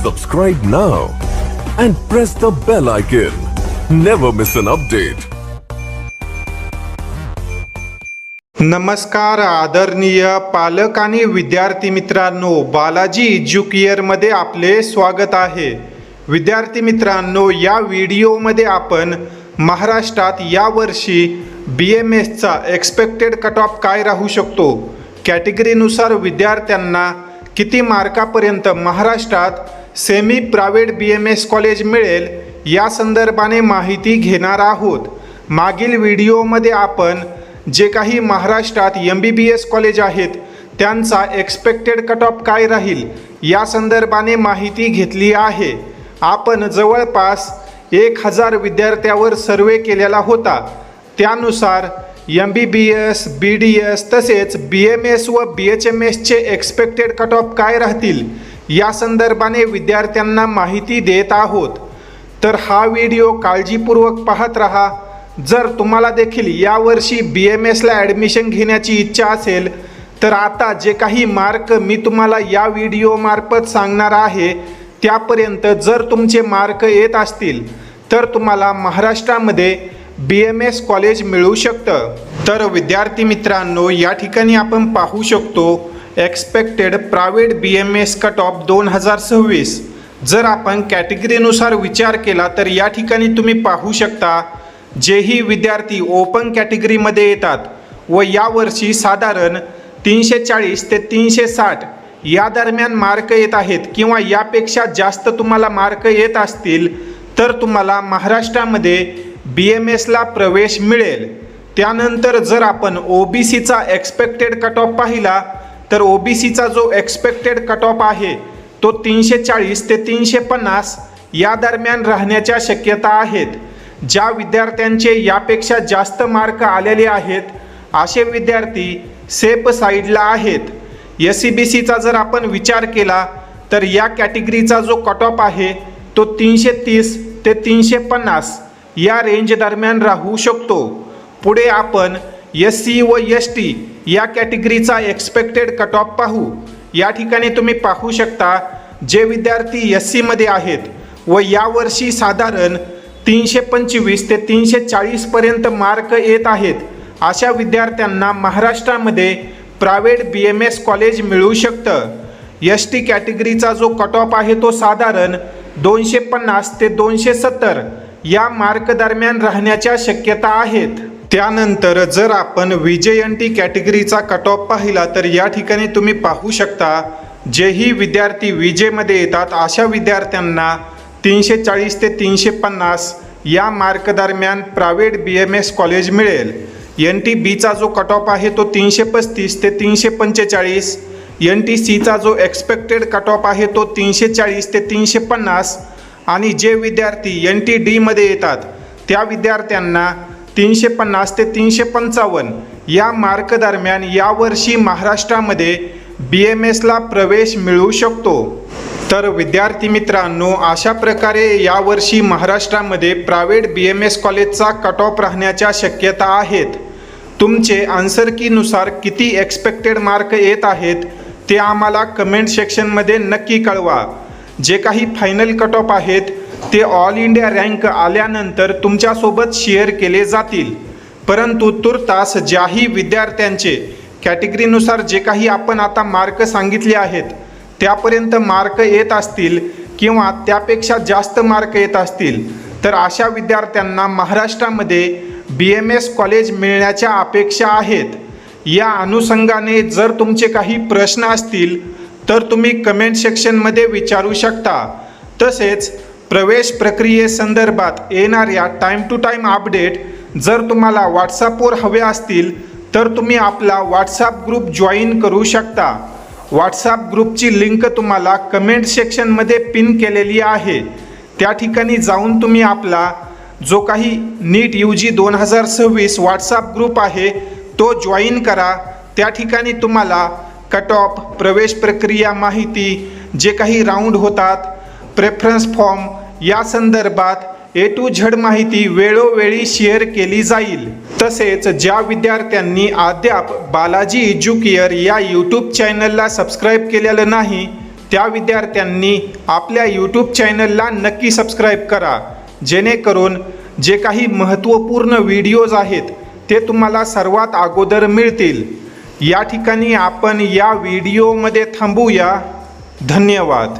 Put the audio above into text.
Subscribe now and press the bell icon. Never miss an update. नमस्कार आदरणीय पालक आणि विद्यार्थी मित्रांनो, बालाजी एज्युकेअर मध्ये आपले स्वागत आहे। विद्यार्थी मित्रांनो, या व्हिडिओमध्ये आपण महाराष्ट्रात यावर्षी BMSचा एक्सपेक्टेड कट ऑफ काय राहू शकतो, कॅटेगरीनुसार विद्यार्थ्यांना किती मार्कापर्यंत महाराष्ट्रात सेमी प्रायव्हेट BMS कॉलेज मिळेल या संदर्भाने माहिती घेणार आहोत। मागील व्हिडिओमध्ये आपण जे काही महाराष्ट्रात MBBS कॉलेज आहेत त्यांचा एक्सपेक्टेड कट ऑफ काय राहील या संदर्भाने माहिती घेतली आहे। आपण जवळपास 1000 विद्यार्थ्यांवर सर्वे केलेला होता। त्यानुसार MBBS, BDS तसेच BMS व BHMS चे एक्सपेक्टेड कट ऑफ काय राहतील या संदर्भाने विद्यार्थ्यांना माहिती देत आहोत। तर हा व्हिडिओ काळजीपूर्वक पाहत रहा। जर तुम्हाला देखील यावर्षी BMS ला ॲडमिशन घेण्याची इच्छा असेल तर आता जे काही मार्क मी तुम्हाला या व्हिडिओ मार्फत सांगणार आहे त्यापर्यंत जर तुमचे मार्क येत असतील तर तुम्हाला महाराष्ट्रामध्ये BMS कॉलेज मिळू शकतं। तर विद्यार्थी मित्रांनो, या ठिकाणी आपण पाहू शकतो expected private BMS cut off 2026। जर आपण कॅटेगरीनुसार विचार केला तर या ठिकाणी तुम्ही पाहू शकता जेही विद्यार्थी ओपन कॅटेगरीमध्ये येतात व यावर्षी साधारण 340 ते 360 या दरम्यान मार्क येत आहेत किंवा यापेक्षा जास्त तुम्हाला मार्क येत असतील तर तुम्हाला महाराष्ट्रामध्ये BMS ला प्रवेश मिळेल। त्यानंतर जर आपण OBCचा एक्सपेक्टेड कट ऑफ पाहिला तर OBCचा जो एक्सपेक्टेड कट ऑफ आहे तो 340 ते 350 या दरम्यान राहण्याच्या शक्यता आहेत। ज्या विद्यार्थ्यांचे यापेक्षा जास्त मार्क आलेले आहेत असे विद्यार्थी सेफ साईडला आहेत। SCBCचा जर आपण विचार केला तर या कॅटेगरीचा जो कट ऑफ आहे तो 330 ते 350 या रेंज दरम्यान राहू शकतो। पुढे आपण SC व ST या कॅटेगरीचा एक्सपेक्टेड कट ऑफ पाहू। या ठिकाणी तुम्ही पाहू शकता जे विद्यार्थी SC मध्ये आहेत व यावर्षी साधारण 325 ते 340 पर्यंत मार्क येत आहेत अशा विद्यार्थ्यांना महाराष्ट्रामध्ये प्रायव्हेट BMS कॉलेज मिळू शकतं। ST कॅटेगरीचा जो कट ऑफ आहे तो साधारण 250 ते 270 या मार्क दरम्यान राहण्याच्या शक्यता आहेत। त्यानंतर जर आपण VJNT कॅटेगरीचा कट ऑफ पाहिला तर या ठिकाणी तुम्ही पाहू शकता जेही विद्यार्थी VJ मध्ये येतात अशा विद्यार्थ्यांना 340 ते 350 या मार्क दरम्यान प्रायव्हेट BMS कॉलेज मिळेल। NTBचा जो कट ऑफ आहे तो 335 ते 345, NTCचा जो एक्सपेक्टेड कट ऑफ आहे तो 340 ते 350 आणि जे विद्यार्थी NTD मध्ये येतात त्या विद्यार्थ्यांना 350 ते 355 या मार्क दरम्यान यावर्षी महाराष्ट्रामध्ये BMS ला प्रवेश मिळू शकतो। तर विद्यार्थी मित्रांनो, अशा प्रकारे यावर्षी महाराष्ट्रामध्ये प्रायव्हेट BMS कॉलेजचा कट ऑफ राहण्याच्या शक्यता आहेत। तुमचे आन्सर कीनुसार किती एक्सपेक्टेड मार्क येत आहेत ते आम्हाला कमेंट सेक्शनमध्ये नक्की कळवा। जे काही फायनल कट ऑफ आहेत ते ऑल इंडिया रँक आल्यानंतर तुमच्यासोबत शेअर केले जातील। परंतु तुर्तास ज्याही विद्यार्थ्यांचे कॅटेगरीनुसार जे काही आपण आता मार्क सांगितले आहेत त्यापर्यंत मार्क येत असतील किंवा त्यापेक्षा जास्त मार्क येत असतील तर अशा विद्यार्थ्यांना महाराष्ट्रामध्ये BMS कॉलेज मिळण्याच्या अपेक्षा आहेत। या अनुषंगाने जर तुमचे काही प्रश्न असतील तर तुम्ही कमेंट सेक्शनमध्ये विचारू शकता। तसेच प्रवेश प्रक्रियेसंदर्भात येणाऱ्या टाईम टू टाईम अपडेट जर तुम्हाला व्हॉट्सॲपवर हवे असतील तर तुम्ही आपला व्हॉट्सॲप ग्रुप जॉईन करू शकता। व्हॉट्सॲप ग्रुपची लिंक तुम्हाला कमेंट सेक्शनमध्ये पिन केलेली आहे। त्या ठिकाणी जाऊन तुम्ही आपला जो काही नीट UG 2026 व्हॉट्सॲप ग्रुप आहे तो जॉईन करा। त्या ठिकाणी तुम्हाला कट ऑफ, प्रवेश प्रक्रिया माहिती, जे काही राऊंड होतात, प्रेफरन्स फॉर्म या संदर्भात A to Z माहिती वेळोवेळी शेअर केली जाईल। तसेच ज्या विद्यार्थ्यांनी अद्याप बालाजी एज्युकेअर या यूट्यूब चॅनलला सबस्क्राईब केलेलं नाही त्या विद्यार्थ्यांनी आपल्या यूट्यूब चॅनलला नक्की सबस्क्राईब करा, जेणेकरून जे काही महत्त्वपूर्ण व्हिडिओज आहेत ते तुम्हाला सर्वात अगोदर मिळतील। या ठिकाणी आपण या व्हिडिओमध्ये थांबूया। धन्यवाद।